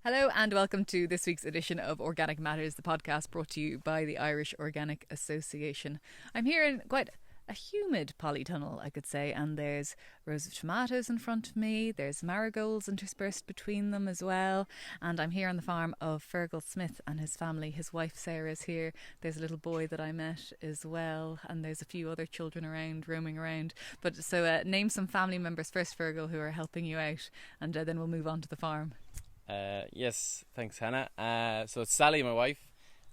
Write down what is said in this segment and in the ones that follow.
Hello and welcome to this week's edition of Organic Matters, the podcast brought to you by the Irish Organic Association. I'm here in quite a humid polytunnel, I could say, and there's rows of tomatoes in front of me, there's marigolds interspersed between them as well, and I'm here on the farm of Fergal Smith and his family. His wife Sarah's here, there's a little boy that I met as well, and there's a few other children around, roaming around. But so name some family members first, Fergal, who are helping you out, and then we'll move on to the farm. Yes, thanks, Hannah. So it's Sally, my wife.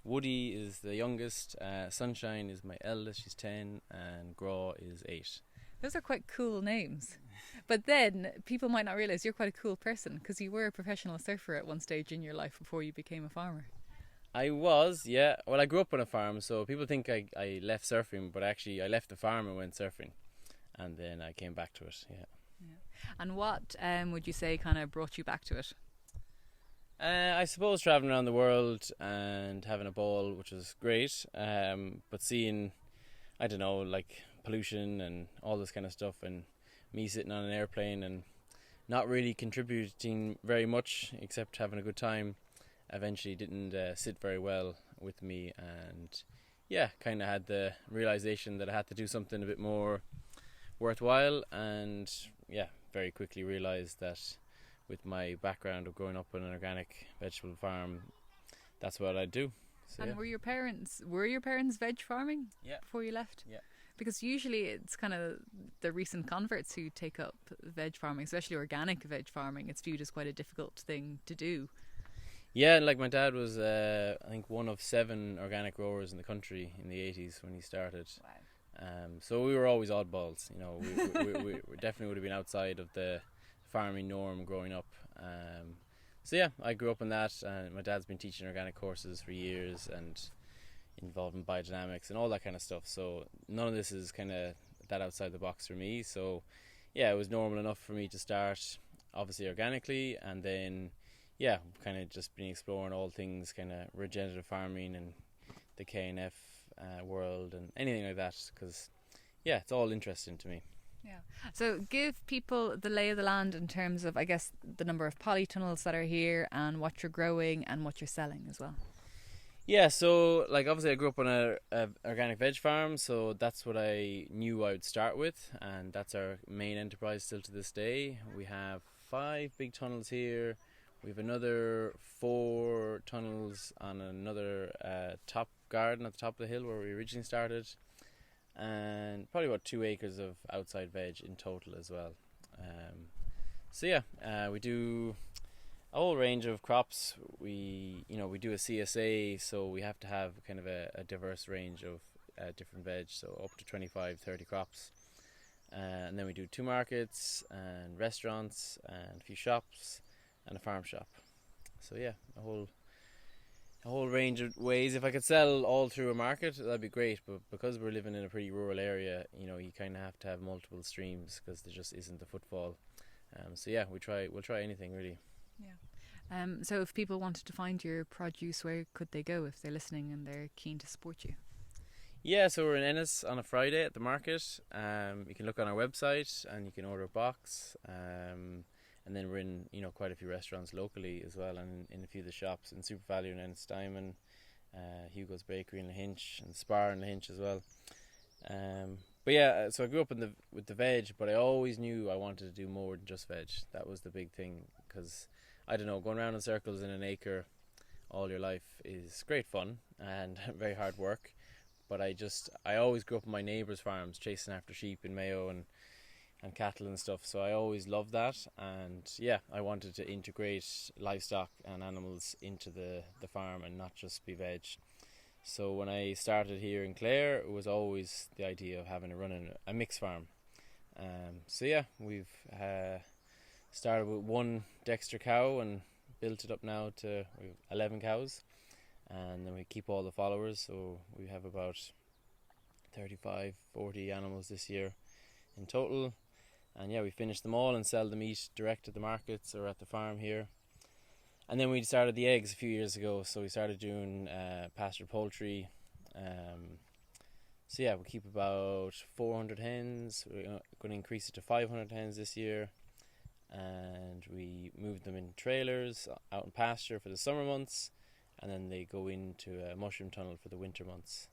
Woody is the youngest. Sunshine is my eldest, she's 10, and Graw is 8. Those are quite cool names. But then people might not realise you're quite a cool person because you were a professional surfer at one stage in your life before you became a farmer. I was, yeah. Well, I grew up on a farm, so people think I left surfing, but actually I left the farm and went surfing. And then I came back to it, yeah. And what would you say kind of brought you back to it? I suppose travelling around the world and having a ball, which was great, but seeing, I don't know, like pollution and all this kind of stuff, and me sitting on an airplane and not really contributing very much except having a good time, eventually didn't sit very well with me, and yeah, kind of had the realisation that I had to do something a bit more worthwhile, and yeah, very quickly realised that with my background of growing up on an organic vegetable farm, that's what I'd do. So, and were your parents veg farming before you left? Yeah. Because usually it's kind of the recent converts who take up veg farming, especially organic veg farming. It's viewed as quite a difficult thing to do. Yeah, like my dad was, I think, one of 7 organic growers in the country in the 80s when he started. Wow. So we were always oddballs, you know. We definitely would have been outside of the farming norm growing up. So yeah, I grew up in that, and my dad's been teaching organic courses for years and involved in biodynamics and all that kind of stuff. So none of this is kind of that outside the box for me. So yeah, it was normal enough for me to start obviously organically, and then yeah, kind of just been exploring all things kind of regenerative farming and the KNF world and anything like that, because yeah, it's all interesting to me. Yeah. So give people the lay of the land in terms of, I guess, the number of polytunnels that are here and what you're growing and what you're selling as well. Yeah, so like obviously I grew up on a organic veg farm, so that's what I knew I would start with, and that's our main enterprise still to this day. We have 5 big tunnels here. We have another 4 tunnels on another top garden at the top of the hill where we originally started, and probably about 2 acres of outside veg in total as well. So yeah, we do a whole range of crops. We do a CSA, so we have to have kind of a diverse range of different veg, so up to 25-30 crops. And then we do 2 markets and restaurants and a few shops and a farm shop. So yeah, a whole range of ways. If I could sell all through a market, that'd be great, but because we're living in a pretty rural area, you know, you kind of have to have multiple streams because there just isn't the footfall. So yeah, we'll try anything really. Yeah. So if people wanted to find your produce, where could they go if they're listening and they're keen to support you? Yeah, so we're in Ennis on a Friday at the market. You can look on our website and you can order a box. And then we're in, quite a few restaurants locally as well, and in a few of the shops in Super Value and Ennis Diamond, Hugo's Bakery in Lahinch, and Spar in Lahinch as well. But yeah, so I grew up with the veg, but I always knew I wanted to do more than just veg. That was the big thing, because I don't know, going around in circles in an acre all your life is great fun and very hard work. But I always grew up on my neighbours' farms, chasing after sheep in Mayo and cattle and stuff, so I always loved that, and yeah, I wanted to integrate livestock and animals into the farm and not just be veg. So when I started here in Clare, it was always the idea of running a mixed farm. So yeah, we've started with 1 Dexter cow and built it up now to 11 cows, and then we keep all the followers, so we have about 35-40 animals this year in total. And yeah, we finish them all and sell the meat direct at the markets or at the farm here. And then we started the eggs a few years ago, so we started doing pastured poultry. So yeah, we keep about 400 hens. We're going to increase it to 500 hens this year. and we move them in trailers out in pasture for the summer months, and then they go into a mushroom tunnel for the winter months.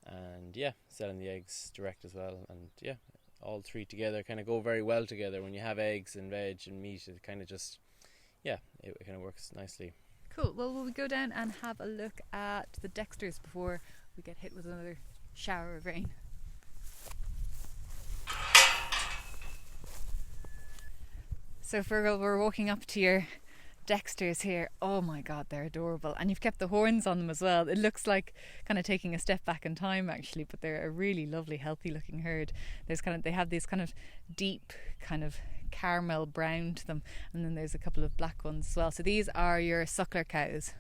And yeah, selling the eggs direct as well. And yeah, all three together kind of go very well together. When you have eggs and veg and meat, it kind of just, yeah, it kind of works nicely. Cool. Well, will we go down and have a look at the Dexters before we get hit with another shower of rain? So Fergal, we're walking up to your Dexters here. Oh my god, they're adorable, and you've kept the horns on them as well. It looks like kind of taking a step back in time actually, but they're a really lovely, healthy looking herd. They have these kind of deep kind of caramel brown to them, and then there's a couple of black ones as well. So these are your suckler cows.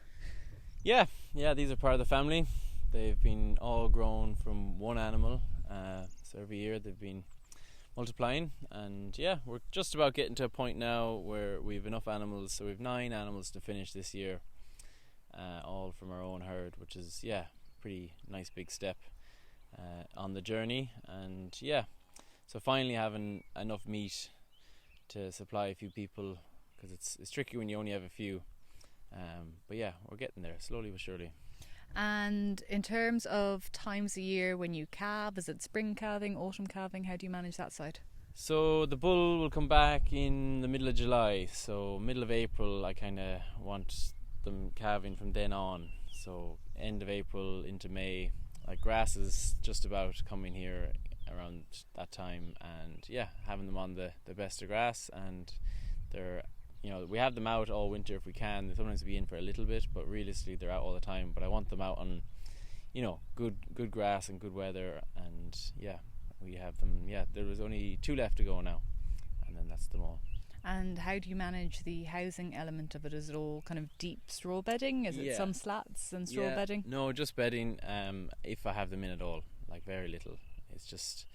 Yeah, these are part of the family. They've been all grown from one animal, so every year they've been multiplying, and yeah, we're just about getting to a point now where we've enough animals. So we've 9 animals to finish this year, all from our own herd, which is pretty nice big step on the journey. And yeah, so finally having enough meat to supply a few people, because it's tricky when you only have a few, but yeah, we're getting there slowly but surely. And in terms of times a year when you calve, is it spring calving, autumn calving? How do you manage that side? So the bull will come back in the middle of July, so middle of April I kind of want them calving from then on. So end of April into May, like grass is just about coming here around that time, and yeah, having them on the best of grass. And they're, we have them out all winter if we can. They sometimes be in for a little bit, but realistically they're out all the time. But I want them out on, good grass and good weather. And yeah, we have them. Yeah, there was only 2 left to go now, and then that's them all. And how do you manage the housing element of it? Is it all kind of deep straw bedding? Is it some slats and straw bedding? No, just bedding. If I have them in at all, like very little. It's just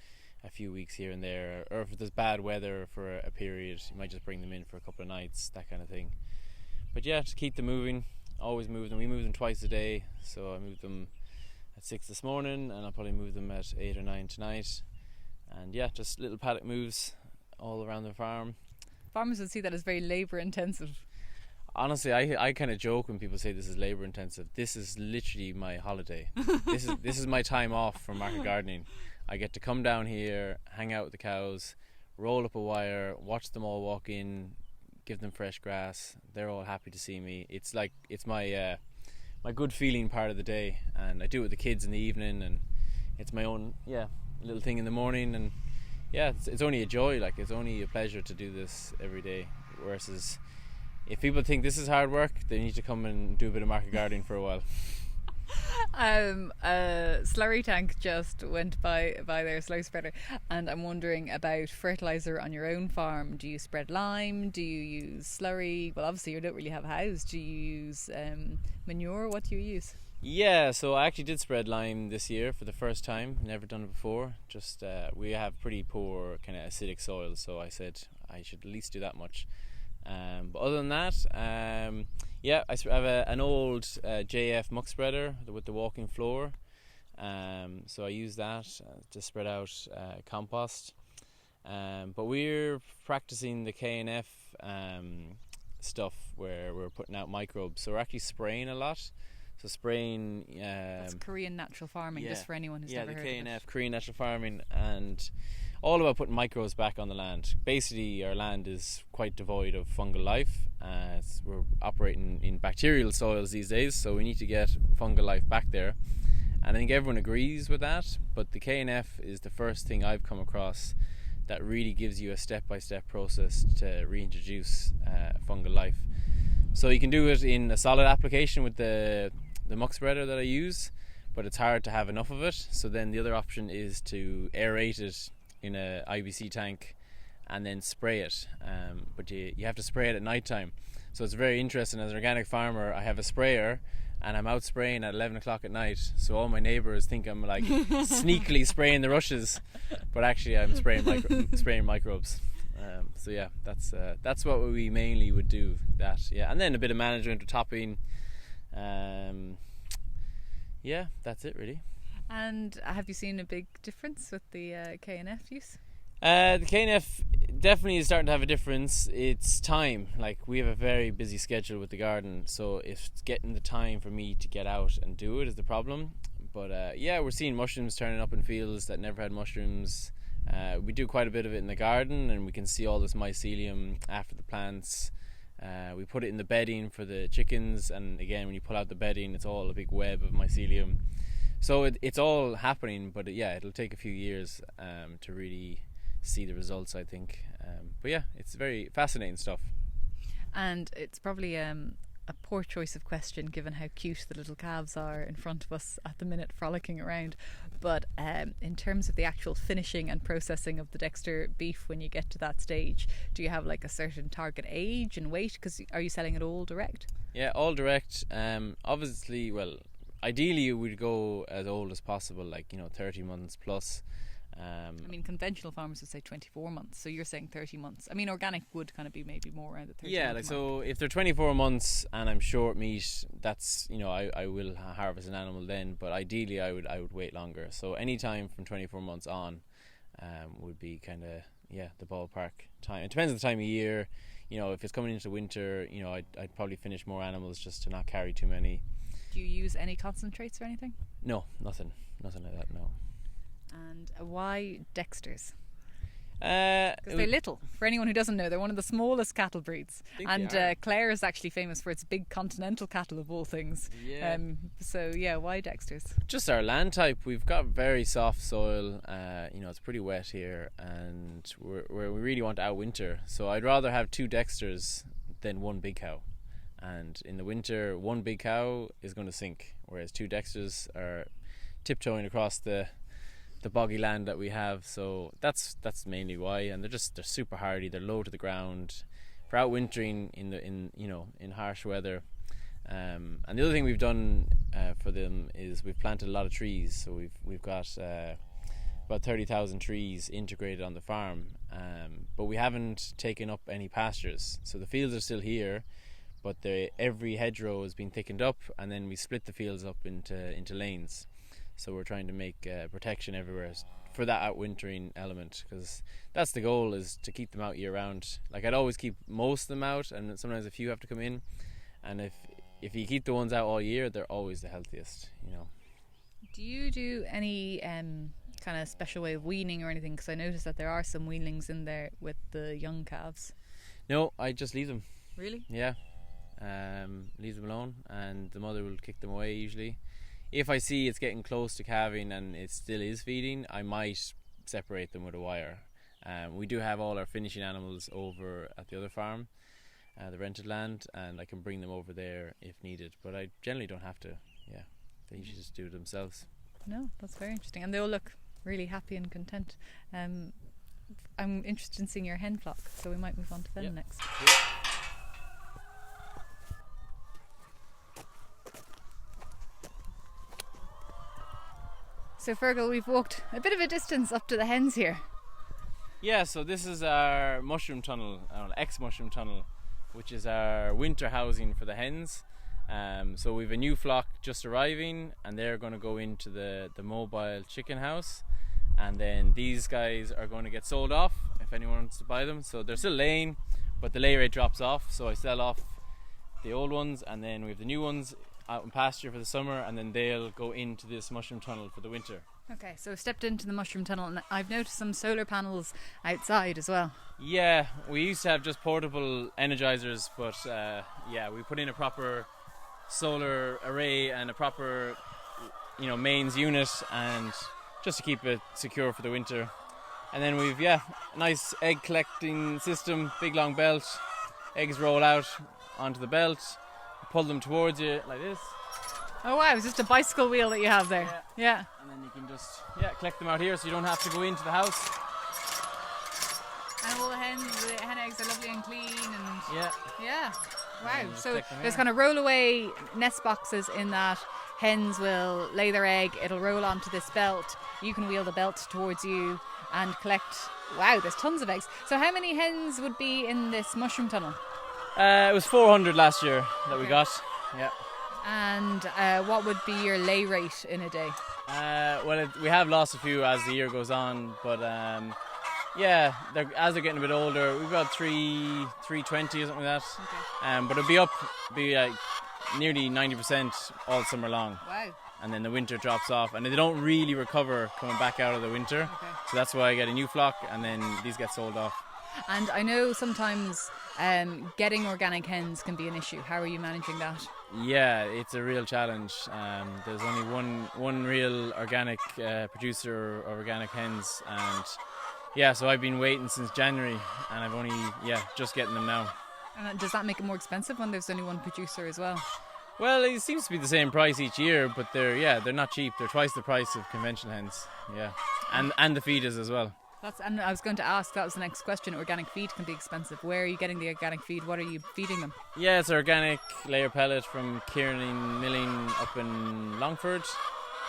a few weeks here and there, or if there's bad weather for a period, you might just bring them in for a couple of nights, that kind of thing. But yeah, to keep them moving, always move them. We move them twice a day, so I moved them at 6 this morning, and I'll probably move them at 8 or 9 tonight. And yeah, just little paddock moves all around the farm. Farmers would see that as very labour intensive. Honestly, I kind of joke when people say this is labour intensive. This is literally my holiday. This is my time off from market gardening. I get to come down here, hang out with the cows, roll up a wire, watch them all walk in, give them fresh grass. They're all happy to see me. It's my my good feeling part of the day, and I do it with the kids in the evening, and it's my own little thing in the morning. And yeah, it's only a joy. Like, it's only a pleasure to do this every day. Versus if people think this is hard work, they need to come and do a bit of market gardening for a while. A slurry tank just went by their slow spreader, and I'm wondering about fertiliser on your own farm. Do you spread lime? Do you use slurry? Well, obviously you don't really have a house. Do you use manure? What do you use? Yeah, so I actually did spread lime this year for the first time. Never done it before. Just we have pretty poor kind of acidic soil, so I said I should at least do that much. But other than that, I have an old JF muck spreader with the walking floor, so I use that to spread out compost. But we're practicing the KNF stuff where we're putting out microbes, so we're actually spraying a lot. So spraying that's Korean natural farming, just for anyone who's never heard of it. Yeah, the KNF, Korean natural farming, and all about putting microbes back on the land. Basically, our land is quite devoid of fungal life. We're operating in bacterial soils these days, so we need to get fungal life back there. And I think everyone agrees with that, but the KNF is the first thing I've come across that really gives you a step-by-step process to reintroduce fungal life. So you can do it in a solid application with the muck spreader that I use, but it's hard to have enough of it. So then the other option is to aerate it in a IBC tank and then spray it, but you have to spray it at night time. So it's very interesting. As an organic farmer, I have a sprayer and I'm out spraying at 11 o'clock at night, so all my neighbours think I'm like sneakily spraying the rushes, but actually I'm spraying microbes. So yeah, that's what we mainly would do. And then a bit of management with topping. That's it really. And have you seen a big difference with the KNF use? The KNF definitely is starting to have a difference. It's time. Like, we have a very busy schedule with the garden, so it's getting the time for me to get out and do it is the problem. But we're seeing mushrooms turning up in fields that never had mushrooms. We do quite a bit of it in the garden, and we can see all this mycelium after the plants. We put it in the bedding for the chickens, and again, when you pull out the bedding, it's all a big web of mycelium. So it's all happening, but it'll take a few years to really see the results, I think. But yeah, it's very fascinating stuff. And it's probably a poor choice of question given how cute the little calves are in front of us at the minute frolicking around. But in terms of the actual finishing and processing of the Dexter beef, when you get to that stage, do you have like a certain target age and weight? Because are you selling it all direct? Yeah, all direct. Obviously, well, ideally we'd go as old as possible, 30 months plus. I mean, conventional farmers would say 24 months, so you're saying 30 months. I mean, organic would kind of be maybe more around the 30 months. Yeah, so if they're 24 months and I'm short meat, that's, I will harvest an animal then, but ideally I would wait longer. So any time from 24 months on would be kind of, the ballpark time. It depends on the time of year. If it's coming into winter, I'd probably finish more animals just to not carry too many. Do you use any concentrates or anything? No, nothing like that, no. And why Dexters? Because they're little. For anyone who doesn't know, they're one of the smallest cattle breeds. And Clare is actually famous for its big continental cattle of all things. Yeah. Why Dexters? Just our land type. We've got very soft soil. It's pretty wet here, and we really want to outwinter. So I'd rather have 2 Dexters than 1 big cow. And in the winter, 1 big cow is going to sink, whereas 2 Dexters are tiptoeing across the boggy land that we have. So that's mainly why. And they're super hardy. They're low to the ground for outwintering in harsh weather. And the other thing we've done for them is we've planted a lot of trees. So we've got about 30,000 trees integrated on the farm, but we haven't taken up any pastures. So the fields are still here, but every hedgerow has been thickened up, and then we split the fields up into lanes. So we're trying to make protection everywhere for that outwintering element, because that's the goal, is to keep them out year round. Like, I'd always keep most of them out, and sometimes a few have to come in. And if you keep the ones out all year, they're always the healthiest. Do you do any kind of special way of weaning or anything? Because I noticed that there are some weanlings in there with the young calves. No, I just leave them. Really? Yeah. Leave them alone, and the mother will kick them away usually. If I see it's getting close to calving and it still is feeding, I might separate them with a wire. We do have all our finishing animals over at the other farm, the rented land, and I can bring them over there if needed, but I generally don't have to. Yeah, they usually just do it themselves. No, that's very interesting, and they all look really happy and content. I'm interested in seeing your hen flock, so we might move on to them next. Yeah. So Fergal, we've walked a bit of a distance up to the hens here. Yeah, so this is our mushroom tunnel, ex-mushroom tunnel, which is our winter housing for the hens. So we've a new flock just arriving, and they're going to go into the mobile chicken house, and then these guys are going to get sold off if anyone wants to buy them. So they're still laying, but the lay rate drops off, so I sell off the old ones, and then we have the new ones out in pasture for the summer, and then they'll go into this mushroom tunnel for the winter. Okay, so I've stepped into the mushroom tunnel, and I've noticed some solar panels outside as well. Yeah, we used to have just portable energizers, but we put in a proper solar array and a proper mains unit, and just to keep it secure for the winter. And then we've a nice egg collecting system, big long belt. Eggs roll out onto the belt, pull them towards you like this. Oh wow, it's just a bicycle wheel that you have there. Yeah. And then you can just collect them out here, so you don't have to go into the house. And all the hen eggs are lovely and clean, and yeah. Wow. So there's here. kind of roll-away nest boxes in that hens will lay their egg. It'll roll onto this belt. You can wheel the belt towards you and collect. Wow, there's tons of eggs. So how many hens would be in this mushroom tunnel? It was 400 last year that we got. Yeah. And what would be your lay rate in a day? We have lost a few as the year goes on, but Yeah, as they're getting a bit older, we've got 320 or something like that. Okay. But it'll be like nearly 90% all summer long. Wow. And then the winter drops off, and they don't really recover coming back out of the winter. Okay. So that's why I get a new flock, and then these get sold off. And I know sometimes getting organic hens can be an issue. How are you managing that? Yeah, it's a real challenge. There's only one real organic producer of organic hens, and yeah, so I've been waiting since January, and I've only just getting them now. And does that make it more expensive when there's only one producer as well? Well, it seems to be the same price each year, but they're not cheap. They're twice the price of conventional hens. Yeah, and the feeders as well. And I was going to ask, that was the next question. Organic feed can be expensive. Where are you getting the organic feed? What are you feeding them? Yeah, it's organic layer pellet from Kieran Milling up in Longford.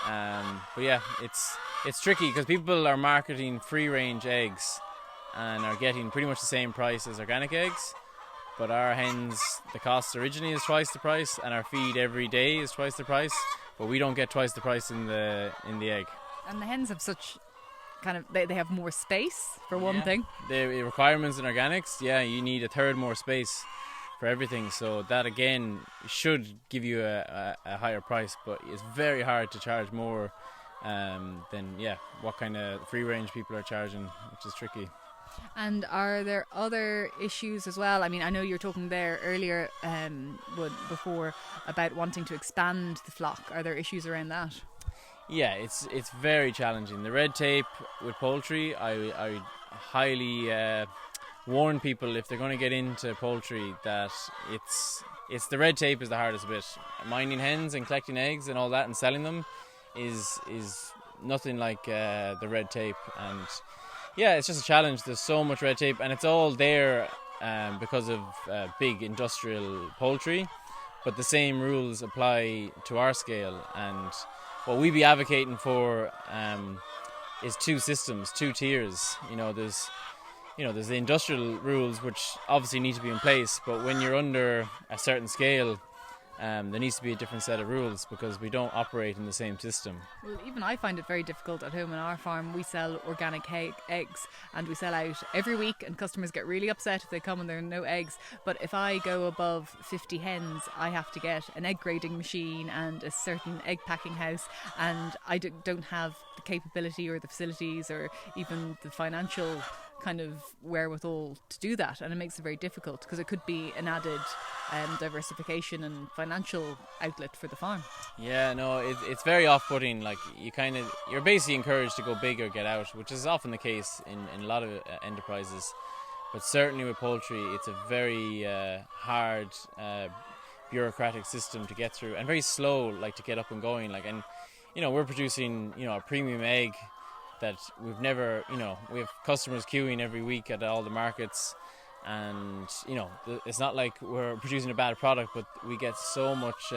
But yeah, it's tricky because people are marketing free range eggs and are getting pretty much the same price as organic eggs. But our hens, the cost originally is twice the price, and our feed every day is twice the price. But we don't get twice the price in the egg. And the hens have such they have more space for one thing. The requirements in organics, you need a third more space for everything. So that again should give you a higher price, but it's very hard to charge more than what kind of free range people are charging, which is tricky. And are there other issues as well? I mean, I know you were talking there earlier before about wanting to expand the flock. Are there issues around that? Yeah, it's very challenging. The red tape with poultry, I highly warn people if they're going to get into poultry that it's the red tape is the hardest bit. Minding hens and collecting eggs and all that and selling them is nothing like the red tape. And yeah, it's just a challenge. There's so much red tape, and it's all there because of big industrial poultry, but the same rules apply to our scale. And what we be advocating for is two systems, two tiers. There's the industrial rules which obviously need to be in place, but when you're under a certain scale, there needs to be a different set of rules because we don't operate in the same system. Well, even I find it very difficult at home on our farm. We sell organic eggs and we sell out every week, and customers get really upset if they come and there are no eggs. But if I go above 50 hens, I have to get an egg grading machine and a certain egg packing house, and I don't have the capability or the facilities or even the financial kind of wherewithal to do that, and it makes it very difficult because it could be an added diversification and financial outlet for the farm. Yeah, no, it's very off-putting. Like you're basically encouraged to go big or get out, which is often the case in a lot of enterprises. But certainly with poultry, it's a very hard bureaucratic system to get through, and very slow, like to get up and going. We're producing a premium egg that we've never, we have customers queuing every week at all the markets, and it's not like we're producing a bad product, but we get so much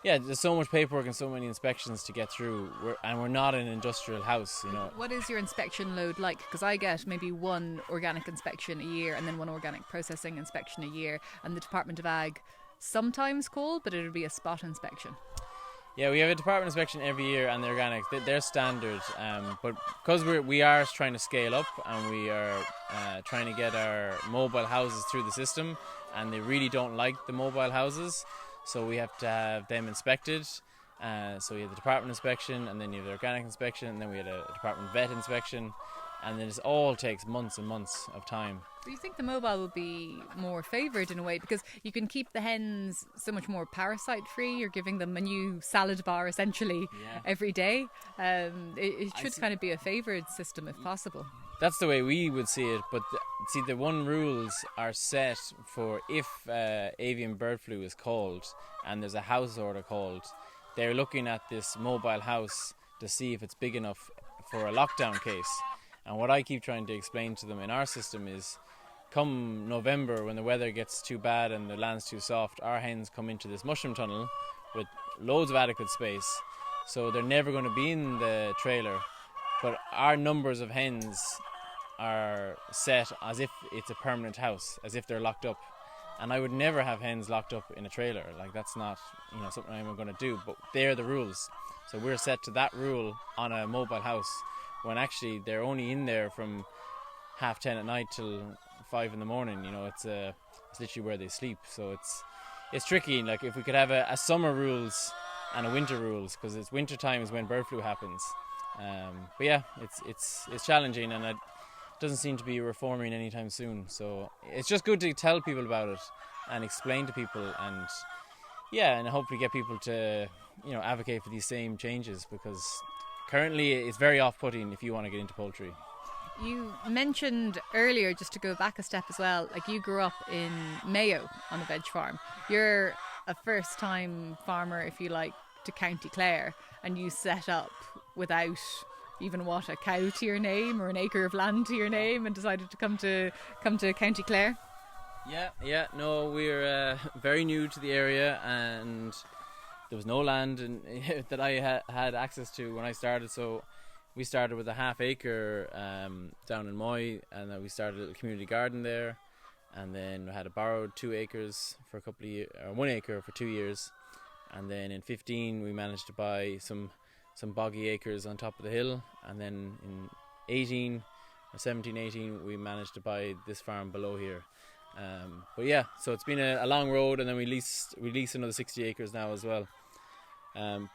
there's so much paperwork and so many inspections to get through, and we're not an industrial house. What is your inspection load like? Because I get maybe one organic inspection a year and then one organic processing inspection a year, and the Department of Ag sometimes call, but it would be a spot inspection. Yeah, we have a department inspection every year, and the organics, they're standard. But because we are trying to scale up, and we are trying to get our mobile houses through the system, and they really don't like the mobile houses, so we have to have them inspected. So we have the department inspection, and then you have the organic inspection, and then we had a department vet inspection, and then it all takes months and months of time. Do you think the mobile will be more favoured in a way, because you can keep the hens so much more parasite free? You're giving them a new salad bar essentially every day. It should kind of be a favoured system if possible. That's the way we would see it, but the one rules are set for if avian bird flu is called and there's a house order called, they're looking at this mobile house to see if it's big enough for a lockdown case. And what I keep trying to explain to them in our system is, come November, when the weather gets too bad and the land's too soft, our hens come into this mushroom tunnel with loads of adequate space, so they're never going to be in the trailer. But our numbers of hens are set as if it's a permanent house, as if they're locked up. And I would never have hens locked up in a trailer. Like, that's not something I'm going to do, but they're the rules. So we're set to that rule on a mobile house. when actually they're only in there from 10:30 at night till 5 in the morning. You know, it's literally where they sleep. So it's tricky. Like, if we could have a summer rules and a winter rules, because it's winter time is when bird flu happens. But yeah, it's challenging, and it doesn't seem to be reforming anytime soon. So it's just good to tell people about it and explain to people, and hopefully get people to, you know, advocate for these same changes, because currently it's very off-putting if you want to get into poultry. You mentioned earlier, just to go back a step as well, like you grew up in Mayo on a veg farm. You're a first-time farmer, if you like, to County Clare, and you set up without even a cow to your name or an acre of land to your name, and decided to come to County Clare. Yeah. No, we're very new to the area, and there was no land that I had access to when I started. So we started with a half acre down in Moy, and then we started a little community garden there, and then we had borrowed 2 acres for a couple of years, or 1 acre for 2 years, and then in 15 we managed to buy some boggy acres on top of the hill, and then in 17, 18 we managed to buy this farm below here. But yeah, so it's been a long road, and then we leased another 60 acres now as well.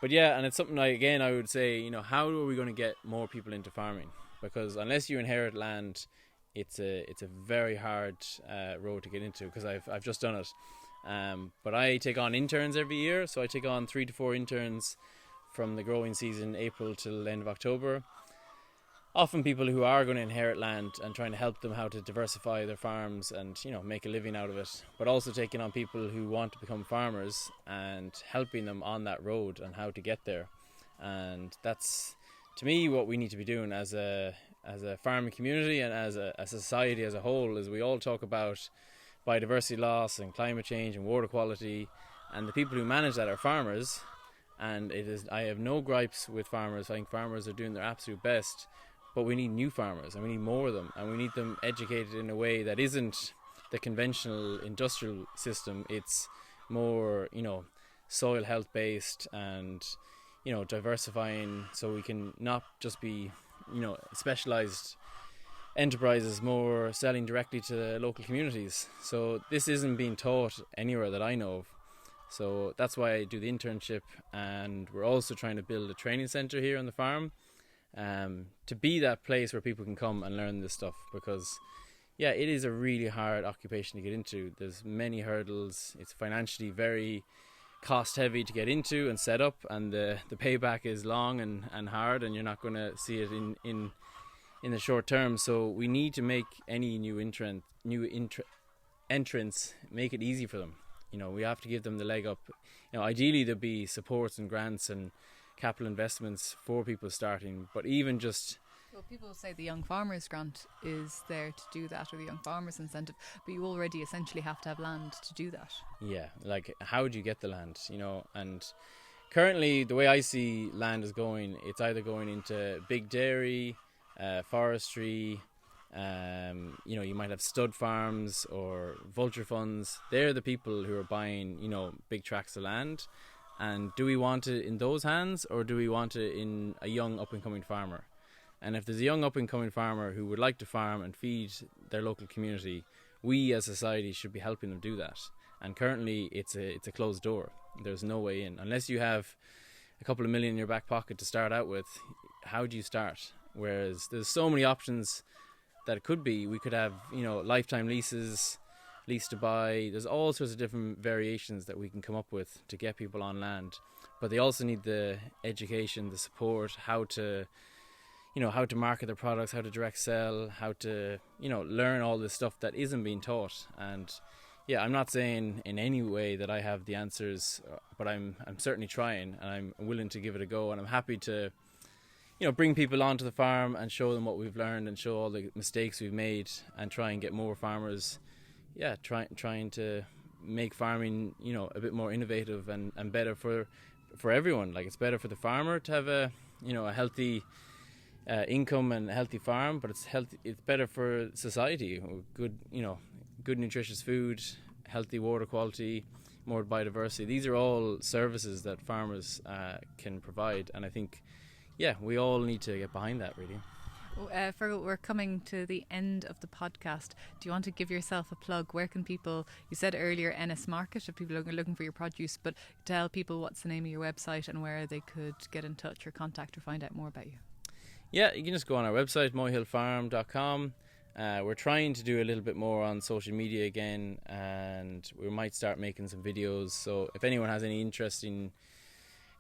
But yeah, and it's something I would say, you know, how are we going to get more people into farming? Because unless you inherit land, it's a very hard road to get into, because I've just done it. But I take on interns every year, so I take on 3 to 4 interns from the growing season, April till the end of October. Often people who are going to inherit land, and trying to help them how to diversify their farms and, you know, make a living out of it, but also taking on people who want to become farmers and helping them on that road and how to get there. And that's, to me, what we need to be doing as a farming community and as a society as a whole, is we all talk about biodiversity loss and climate change and water quality, and the people who manage that are farmers. And I have no gripes with farmers. I think farmers are doing their absolute best. But we need new farmers, and we need more of them, and we need them educated in a way that isn't the conventional industrial system. It's more, you know, soil health based, and, you know, diversifying, so we can not just be, you know, specialized enterprises, more selling directly to the local communities. So this isn't being taught anywhere that I know of. So that's why I do the internship, and we're also trying to build a training centre here on the farm, to be that place where people can come and learn this stuff, because yeah, it is a really hard occupation to get into. There's many hurdles. It's financially very cost heavy to get into and set up, and the payback is long and hard, and you're not going to see it in the short term. So we need to make any new entrants, make it easy for them. You know, we have to give them the leg up. You know, ideally there'd be supports and grants and capital investments for people starting, but even just... Well, people say the Young Farmers Grant is there to do that, or the Young Farmers Incentive, but you already essentially have to have land to do that. Yeah, like, how do you get the land, you know? And currently, the way I see land is going, it's either going into big dairy, forestry, you know, you might have stud farms or vulture funds. They're the people who are buying, you know, big tracts of land. And do we want it in those hands, or do we want it in a young up-and-coming farmer? And if there's a young up-and-coming farmer who would like to farm and feed their local community, we as society should be helping them do that. And currently it's a closed door. There's no way in. Unless you have a couple of million in your back pocket to start out with, how do you start? Whereas there's so many options that it could be. We could have, you know, lifetime leases, lease to buy. There's all sorts of different variations that we can come up with to get people on land, but they also need the education, the support, how to market their products, how to direct sell, how to, you know, learn all this stuff that isn't being taught. And yeah, I'm not saying in any way that I have the answers, but I'm certainly trying, and I'm willing to give it a go, and I'm happy to, you know, bring people onto the farm and show them what we've learned and show all the mistakes we've made, and try and get more farmers, trying to make farming, you know, a bit more innovative and better for everyone. Like, it's better for the farmer to have a healthy income and a healthy farm, but it's better for society. Good nutritious food, healthy water quality, more biodiversity. These are all services that farmers can provide, and I think we all need to get behind that, really. Fergal, we're coming to the end of the podcast. Do you want to give yourself a plug? Where can people, you said earlier Ennis Market, if people are looking for your produce, but tell people what's the name of your website and where they could get in touch or contact or find out more about you. Yeah, you can just go on our website, mohillfarm.com. We're trying to do a little bit more on social media again, and we might start making some videos. So if anyone has any interesting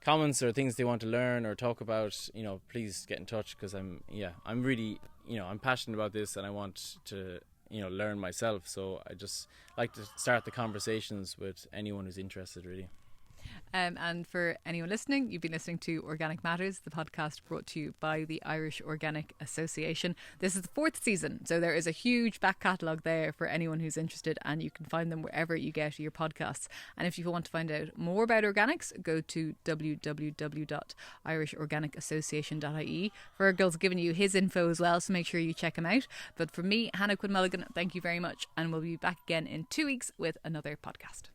comments or things they want to learn or talk about, please get in touch, because I'm really, I'm passionate about this and I want to, learn myself. So I just like to start the conversations with anyone who's interested, really. And for anyone listening, you've been listening to Organic Matters, the podcast brought to you by the Irish Organic Association. This is the 4th season, so there is a huge back catalogue there for anyone who's interested, and you can find them wherever you get your podcasts. And if you want to find out more about organics, go to www.irishorganicassociation.ie. Fergal's given you his info as well, so make sure you check him out. But for me, Hannah Quinn Mulligan, thank you very much, and we'll be back again in 2 weeks with another podcast.